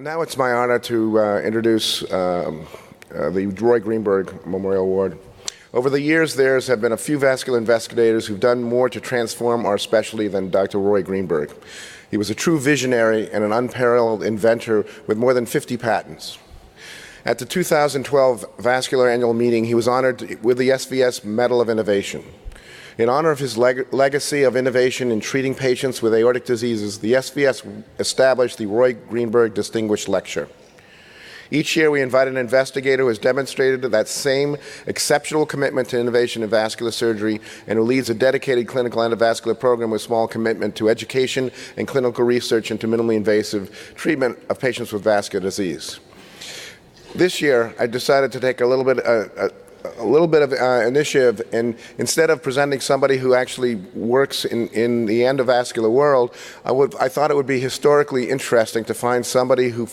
Now it's my honor to introduce the Roy Greenberg Memorial Award. Over the years, there have been a few vascular investigators who've done more to transform our specialty than Dr. Roy Greenberg. He was a true visionary and an unparalleled inventor with more than 50 patents. At the 2012 Vascular Annual Meeting, he was honored with the SVS Medal of Innovation. In honor of his legacy of innovation in treating patients with aortic diseases, the SVS established the Roy Greenberg Distinguished Lecture. Each year, we invite an investigator who has demonstrated that same exceptional commitment to innovation in vascular surgery and who leads a dedicated clinical endovascular program with small commitment to education and clinical research into minimally invasive treatment of patients with vascular disease. This year, I decided to take a little bit of initiative, and instead of presenting somebody who actually works in the endovascular world, I thought it would be historically interesting to find somebody who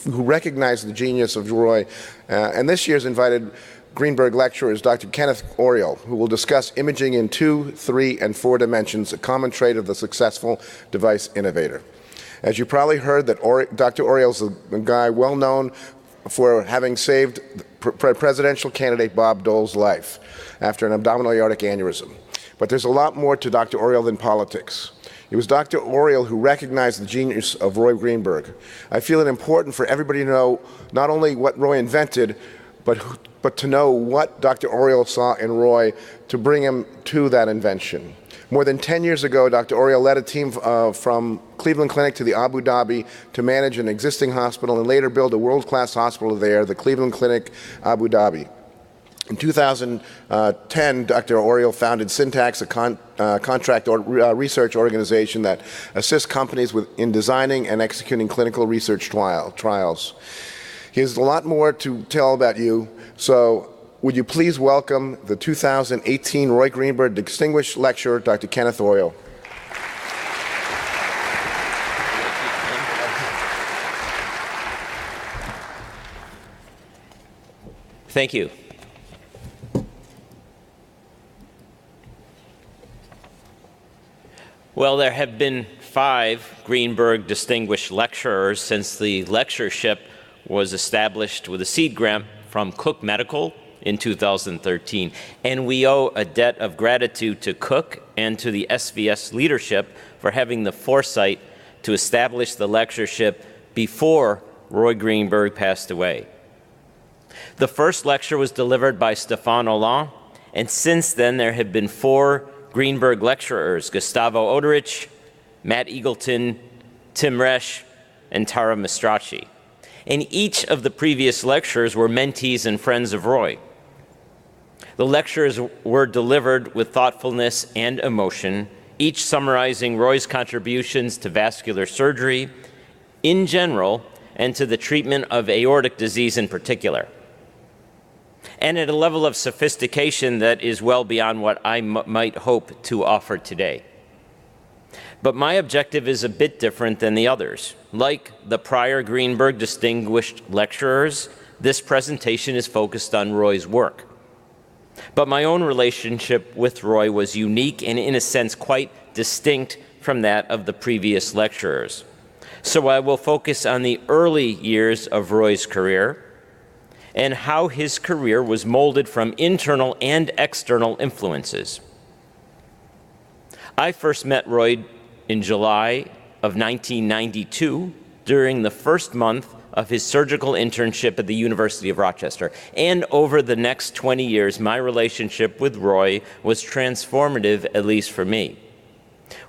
recognized the genius of Roy. And this year's invited Greenberg lecturer is Dr. Kenneth Ouriel, who will discuss imaging in 2, 3, and 4 dimensions, a common trait of the successful device innovator. As you probably heard, that Dr. Ouriel is a guy well known for having saved presidential candidate Bob Dole's life after an abdominal aortic aneurysm. But there's a lot more to Dr. Ouriel than politics. It was Dr. Ouriel who recognized the genius of Roy Greenberg. I feel it important for everybody to know not only what Roy invented, but to know what Dr. Ouriel saw in Roy to bring him to that invention. More than 10 years ago, Dr. Ouriel led a team from Cleveland Clinic to the Abu Dhabi to manage an existing hospital and later build a world-class hospital there, the Cleveland Clinic Abu Dhabi. In 2010, Dr. Ouriel founded Syntax, a contract research organization that assists companies in designing and executing clinical research trials. He has a lot more to tell about you, so would you please welcome the 2018 Roy Greenberg Distinguished Lecturer, Dr. Kenneth Ouriel. Thank you. Well, there have been 5 Greenberg Distinguished Lecturers since the lectureship was established with a seed grant from Cook Medical in 2013. And we owe a debt of gratitude to Cook and to the SVS leadership for having the foresight to establish the lectureship before Roy Greenberg passed away. The first lecture was delivered by Stéphane Hollande, and since then there have been 4 Greenberg lecturers, Gustavo Oderich, Matt Eagleton, Tim Resch, and Tara Mastracci. And each of the previous lecturers were mentees and friends of Roy. The lectures were delivered with thoughtfulness and emotion, each summarizing Roy's contributions to vascular surgery in general and to the treatment of aortic disease in particular, and at a level of sophistication that is well beyond what I might hope to offer today. But my objective is a bit different than the others. Like the prior Greenberg Distinguished Lecturers, this presentation is focused on Roy's work. But my own relationship with Roy was unique and, in a sense, quite distinct from that of the previous lecturers. So I will focus on the early years of Roy's career and how his career was molded from internal and external influences. I first met Roy in July of 1992 during the first month of his surgical internship at the University of Rochester. And over the next 20 years, my relationship with Roy was transformative, at least for me.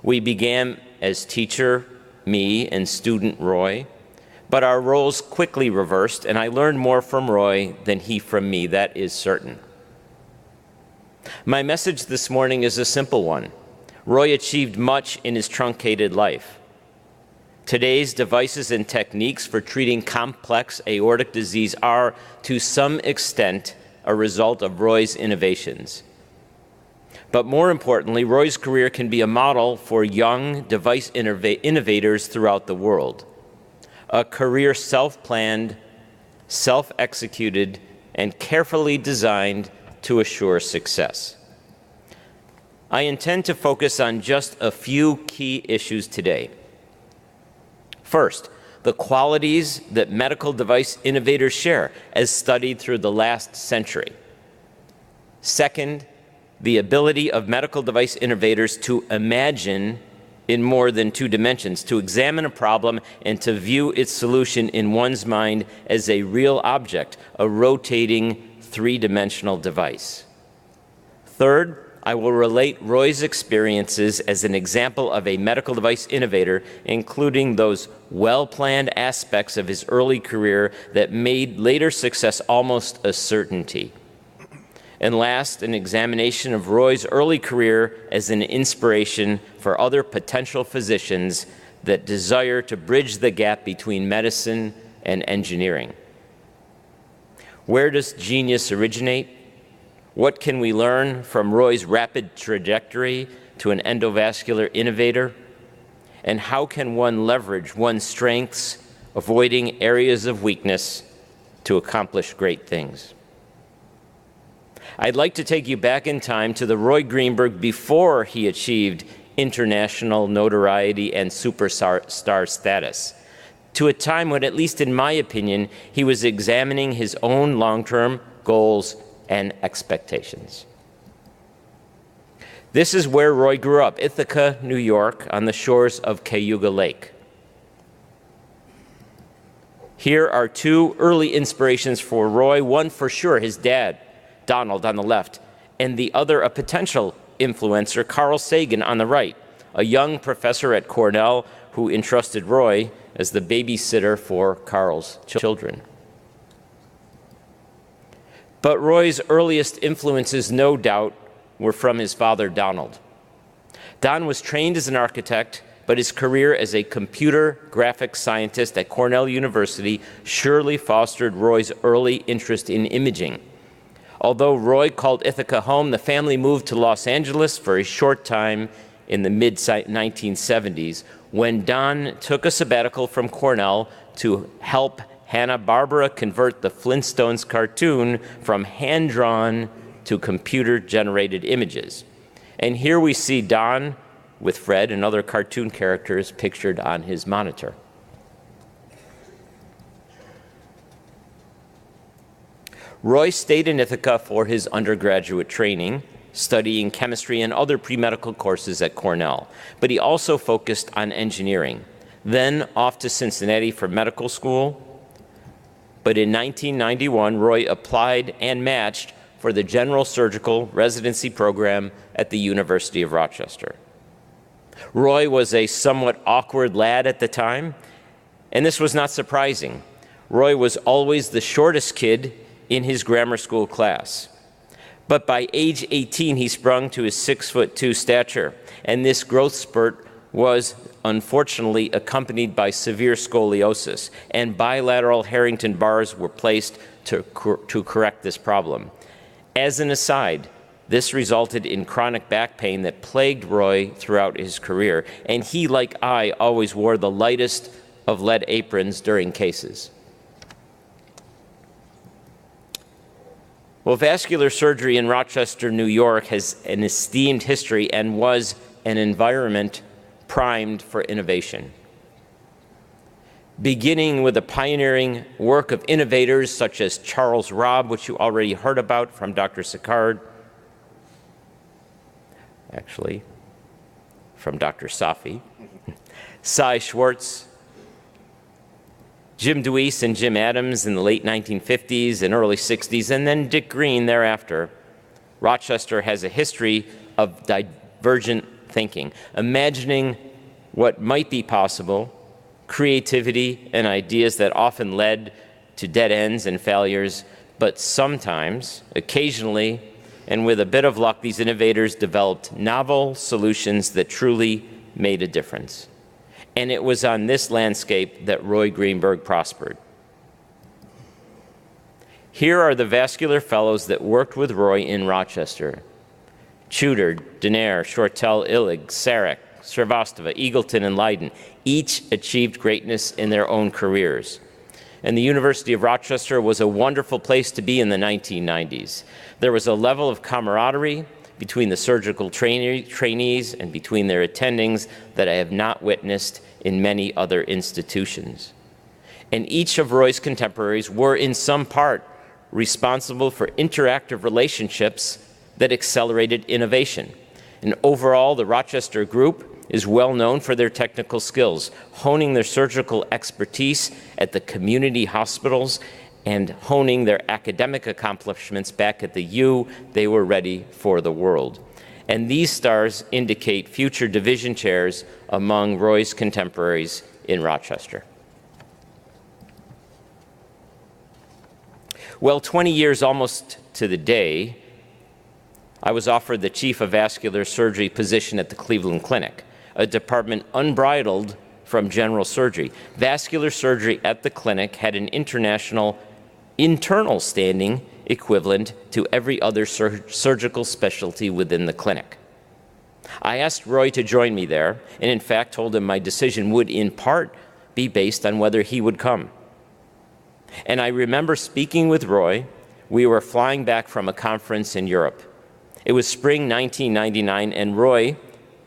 We began as teacher, me, and student Roy, but our roles quickly reversed, and I learned more from Roy than he from me, that is certain. My message this morning is a simple one. Roy achieved much in his truncated life. Today's devices and techniques for treating complex aortic disease are, to some extent, a result of Roy's innovations. But more importantly, Roy's career can be a model for young device innovators throughout the world. A career self-planned, self-executed, and carefully designed to assure success. I intend to focus on just a few key issues today. First, the qualities that medical device innovators share as studied through the last century. Second, the ability of medical device innovators to imagine in more than two dimensions, to examine a problem and to view its solution in one's mind as a real object, a rotating three-dimensional device. Third, I will relate Roy's experiences as an example of a medical device innovator, including those well-planned aspects of his early career that made later success almost a certainty. And last, an examination of Roy's early career as an inspiration for other potential physicians that desire to bridge the gap between medicine and engineering. Where does genius originate? What can we learn from Roy's rapid trajectory to an endovascular innovator? And how can one leverage one's strengths, avoiding areas of weakness, to accomplish great things? I'd like to take you back in time to the Roy Greenberg before he achieved international notoriety and superstar status, to a time when, at least in my opinion, he was examining his own long-term goals and expectations. This is where Roy grew up, Ithaca, New York, on the shores of Cayuga Lake. Here are two early inspirations for Roy, one for sure, his dad, Donald, on the left, and the other a potential influencer, Carl Sagan, on the right, a young professor at Cornell who entrusted Roy as the babysitter for Carl's children. But Roy's earliest influences, no doubt, were from his father, Donald. Don was trained as an architect, but his career as a computer graphics scientist at Cornell University surely fostered Roy's early interest in imaging. Although Roy called Ithaca home, the family moved to Los Angeles for a short time in the mid-1970s when Don took a sabbatical from Cornell to help Hanna-Barbera convert the Flintstones cartoon from hand-drawn to computer-generated images. And here we see Don with Fred and other cartoon characters pictured on his monitor. Roy stayed in Ithaca for his undergraduate training, studying chemistry and other pre-medical courses at Cornell, but he also focused on engineering. Then off to Cincinnati for medical school. But in 1991, Roy applied and matched for the general surgical residency program at the University of Rochester. Roy was a somewhat awkward lad at the time, and this was not surprising. Roy was always the shortest kid in his grammar school class. But by age 18, he sprung to his 6'2" stature, and this growth spurt was unfortunately accompanied by severe scoliosis, and bilateral Harrington bars were placed to correct this problem. As an aside, this resulted in chronic back pain that plagued Roy throughout his career, and he, like I, always wore the lightest of lead aprons during cases. Well, vascular surgery in Rochester, New York has an esteemed history and was an environment primed for innovation. Beginning with the pioneering work of innovators such as Charles Robb, which you already heard about from Dr. Sicard, actually, from Dr. Safi, Cy Schwartz, Jim Deweese and Jim Adams in the late 1950s and early 60s, and then Dick Green thereafter. Rochester has a history of divergent thinking, imagining what might be possible, creativity and ideas that often led to dead ends and failures, but sometimes, occasionally, and with a bit of luck, these innovators developed novel solutions that truly made a difference. And it was on this landscape that Roy Greenberg prospered. Here are the vascular fellows that worked with Roy in Rochester: Tudor, Denaire, Shortell, Illig, Sarek, Srivastava, Eagleton, and Leiden. Each achieved greatness in their own careers. And the University of Rochester was a wonderful place to be in the 1990s. There was a level of camaraderie between the surgical trainees and between their attendings that I have not witnessed in many other institutions. And each of Roy's contemporaries were in some part responsible for interactive relationships that accelerated innovation. And overall, the Rochester group is well known for their technical skills, honing their surgical expertise at the community hospitals and honing their academic accomplishments back at the U. They were ready for the world. And these stars indicate future division chairs among Roy's contemporaries in Rochester. Well, 20 years almost to the day, I was offered the Chief of Vascular Surgery position at the Cleveland Clinic, a department unbridled from general surgery. Vascular surgery at the clinic had an international internal standing equivalent to every other surgical specialty within the clinic. I asked Roy to join me there, and in fact told him my decision would in part be based on whether he would come. And I remember speaking with Roy. We were flying back from a conference in Europe. It was spring 1999, and Roy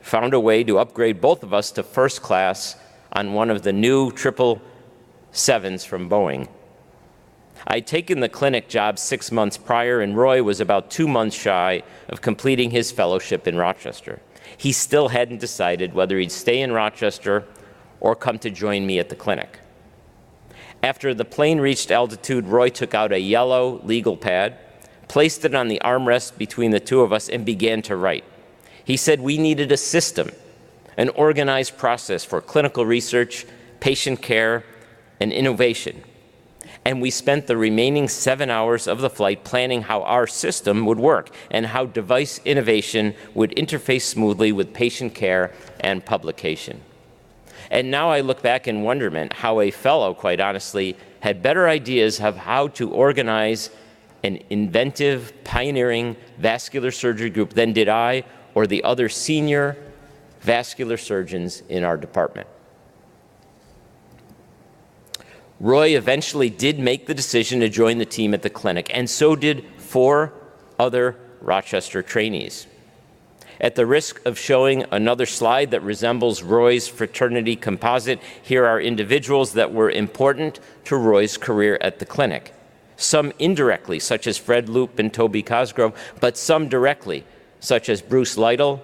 found a way to upgrade both of us to first class on one of the new 777s from Boeing. I'd taken the clinic job 6 months prior, and Roy was about 2 months shy of completing his fellowship in Rochester. He still hadn't decided whether he'd stay in Rochester or come to join me at the clinic. After the plane reached altitude, Roy took out a yellow legal pad, placed it on the armrest between the two of us, and began to write. He said we needed a system, an organized process for clinical research, patient care, and innovation. And we spent the remaining 7 hours of the flight planning how our system would work and how device innovation would interface smoothly with patient care and publication. And now I look back in wonderment how a fellow, quite honestly, had better ideas of how to organize an inventive, pioneering vascular surgery group than did I or the other senior vascular surgeons in our department. Roy eventually did make the decision to join the team at the clinic, and so did 4 other Rochester trainees. At the risk of showing another slide that resembles Roy's fraternity composite, here are individuals that were important to Roy's career at the clinic. Some indirectly, such as Fred Loop and Toby Cosgrove, but some directly, such as Bruce Lytle,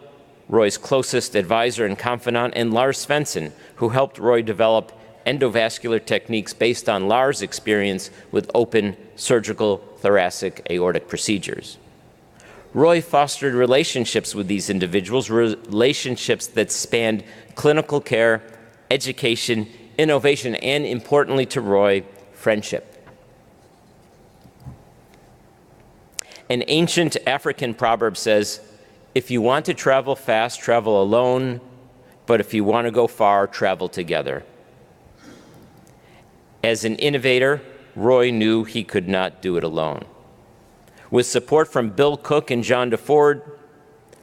Roy's closest advisor and confidant, and Lars Svensson, who helped Roy develop endovascular techniques based on Lars' experience with open surgical thoracic aortic procedures. Roy fostered relationships with these individuals, relationships that spanned clinical care, education, innovation, and importantly to Roy, friendship. An ancient African proverb says, if you want to travel fast, travel alone, but if you want to go far, travel together. As an innovator, Roy knew he could not do it alone. With support from Bill Cook and John DeFord,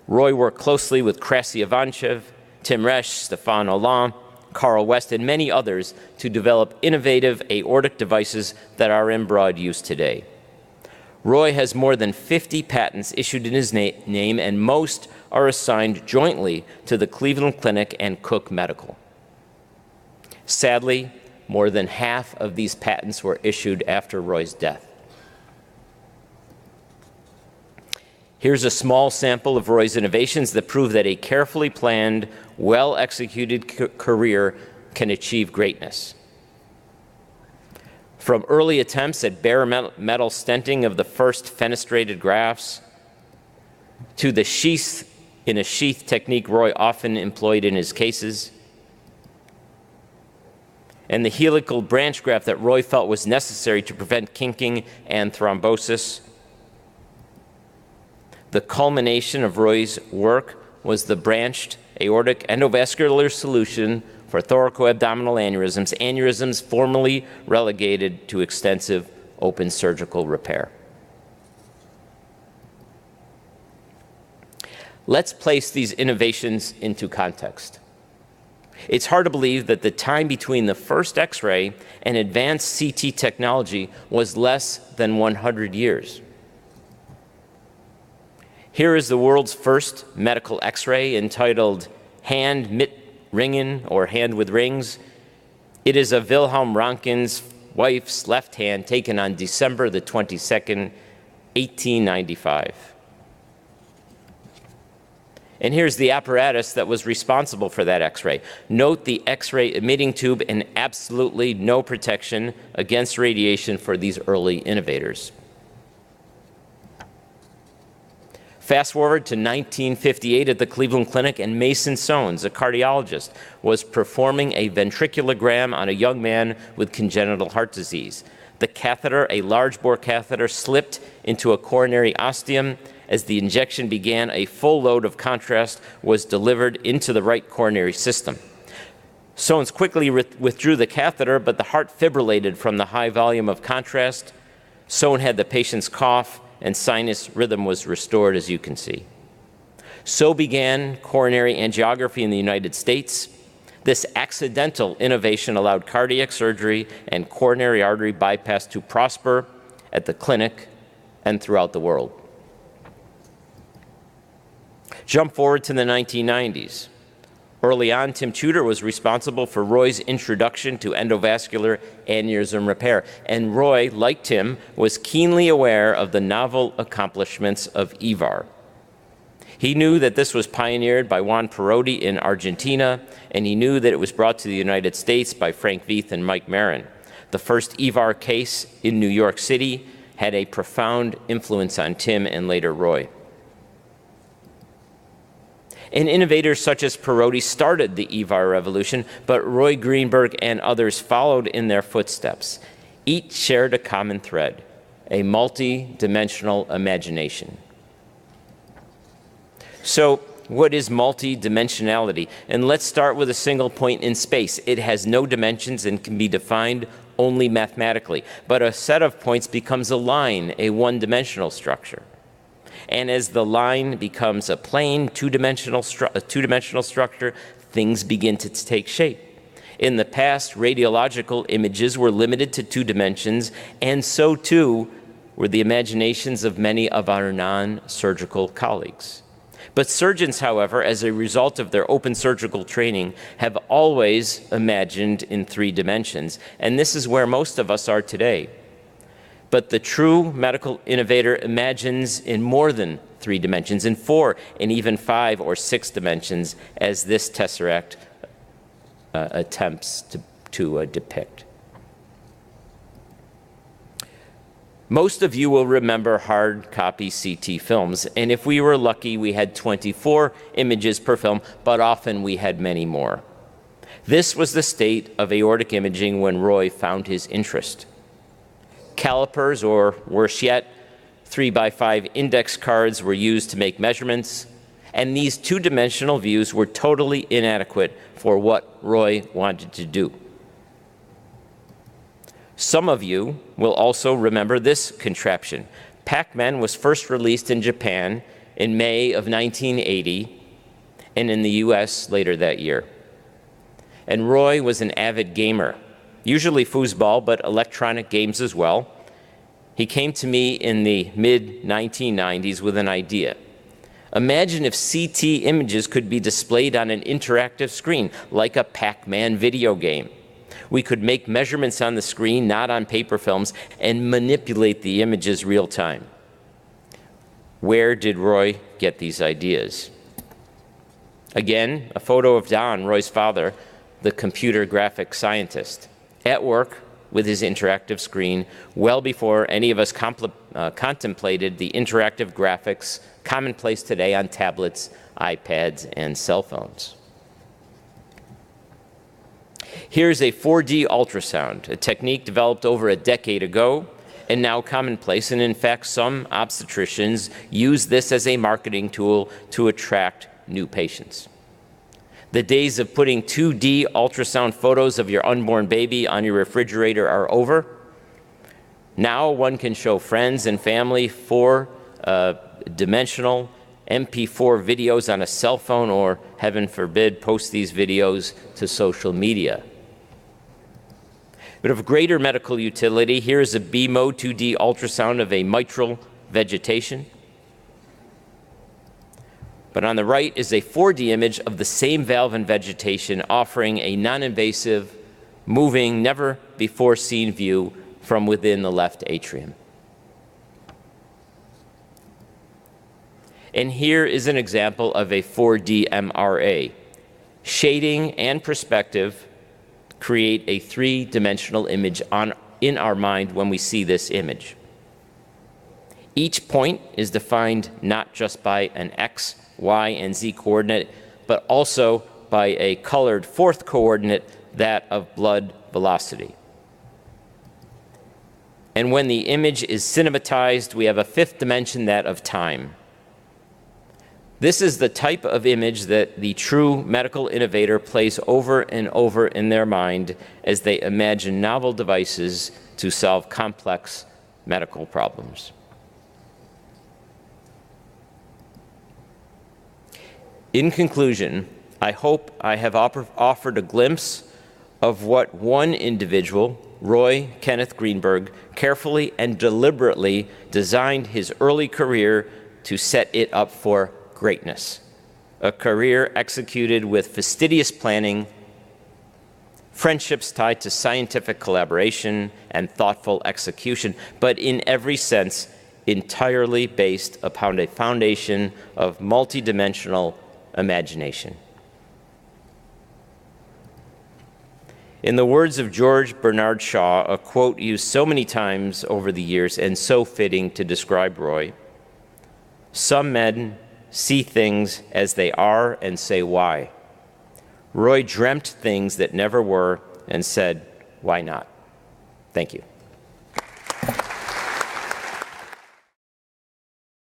Roy worked closely with Krasy Ivanchev, Tim Resch, Stéphane Holland, Carl West, and many others to develop innovative aortic devices that are in broad use today. Roy has more than 50 patents issued in his name, and most are assigned jointly to the Cleveland Clinic and Cook Medical. Sadly, more than half of these patents were issued after Roy's death. Here's a small sample of Roy's innovations that prove that a carefully planned, well-executed career can achieve greatness. From early attempts at bare metal stenting of the first fenestrated grafts, to the sheath in a sheath technique Roy often employed in his cases, and the helical branch graft that Roy felt was necessary to prevent kinking and thrombosis. The culmination of Roy's work was the branched aortic endovascular solution for thoracoabdominal aneurysms, aneurysms formerly relegated to extensive open surgical repair. Let's place these innovations into context. It's hard to believe that the time between the first X-ray and advanced CT technology was less than 100 years. Here is the world's first medical X-ray entitled Hand mit Ringen, or Hand with Rings. It is of Wilhelm Röntgen's wife's left hand, taken on December the 22nd, 1895. And here's the apparatus that was responsible for that X-ray. Note the X-ray emitting tube and absolutely no protection against radiation for these early innovators. Fast forward to 1958 at the Cleveland Clinic, and Mason Soanes, a cardiologist, was performing a ventriculogram on a young man with congenital heart disease. The catheter, a large bore catheter, slipped into a coronary ostium. As the injection began, a full load of contrast was delivered into the right coronary system. Soanes quickly withdrew the catheter, but the heart fibrillated from the high volume of contrast. Soanes had the patient's cough, and sinus rhythm was restored, as you can see. So began coronary angiography in the United States. This accidental innovation allowed cardiac surgery and coronary artery bypass to prosper at the clinic and throughout the world. Jump forward to the 1990s. Early on, Tim Tudor was responsible for Roy's introduction to endovascular aneurysm repair. And Roy, like Tim, was keenly aware of the novel accomplishments of EVAR. He knew that this was pioneered by Juan Perotti in Argentina, and he knew that it was brought to the United States by Frank Veith and Mike Marin. The first EVAR case in New York City had a profound influence on Tim and later Roy. And innovators such as Perotti started the EVAR revolution, but Roy Greenberg and others followed in their footsteps. Each shared a common thread, a multi-dimensional imagination. So, what is multi-dimensionality? And let's start with a single point in space. It has no dimensions and can be defined only mathematically. But a set of points becomes a line, a one-dimensional structure. And as the line becomes a plane, two-dimensional structure, things begin to take shape. In the past, radiological images were limited to 2 dimensions, and so too were the imaginations of many of our non-surgical colleagues. But surgeons, however, as a result of their open surgical training, have always imagined in 3 dimensions, and this is where most of us are today. But the true medical innovator imagines in more than 3 dimensions, in 4 and even 5 or 6 dimensions, as this tesseract attempts to depict. Most of you will remember hard copy CT films, and if we were lucky, we had 24 images per film, but often we had many more. This was the state of aortic imaging when Roy found his interest. Calipers, or worse yet, 3x5 index cards were used to make measurements, and these 2-dimensional views were totally inadequate for what Roy wanted to do. Some of you will also remember this contraption. Pac-Man was first released in Japan in May of 1980, and in the US later that year. And Roy was an avid gamer. Usually foosball, but electronic games as well. He came to me in the mid-1990s with an idea. Imagine if CT images could be displayed on an interactive screen, like a Pac-Man video game. We could make measurements on the screen, not on paper films, and manipulate the images real time. Where did Roy get these ideas? Again, a photo of Don, Roy's father, the computer graphics scientist, at work with his interactive screen well before any of us contemplated the interactive graphics commonplace today on tablets, iPads, and cell phones. Here's a 4D ultrasound, a technique developed over a decade ago and now commonplace, and in fact some obstetricians use this as a marketing tool to attract new patients. The days of putting 2D ultrasound photos of your unborn baby on your refrigerator are over. Now one can show friends and family 4-dimensional MP4 videos on a cell phone, or, heaven forbid, post these videos to social media. But of greater medical utility, here is a B-mode 2D ultrasound of a mitral vegetation. But on the right is a 4D image of the same valve and vegetation, offering a non-invasive moving never before seen view from within the left atrium. And here is an example of a 4D MRA. Shading and perspective create a three-dimensional image in our mind when we see this image. Each point is defined not just by an X, Y, and Z coordinate, but also by a colored fourth coordinate, that of blood velocity. And when the image is cinematized, we have a fifth dimension, that of time. This is the type of image that the true medical innovator plays over and over in their mind as they imagine novel devices to solve complex medical problems. In conclusion, I hope I have offered a glimpse of what one individual, Roy Kenneth Greenberg, carefully and deliberately designed his early career to set it up for greatness. A career executed with fastidious planning, friendships tied to scientific collaboration and thoughtful execution, but in every sense, entirely based upon a foundation of multidimensional imagination. In the words of George Bernard Shaw, a quote used so many times over the years and so fitting to describe Roy, "Some men see things as they are and say why. Roy dreamt things that never were and said, why not?" Thank you.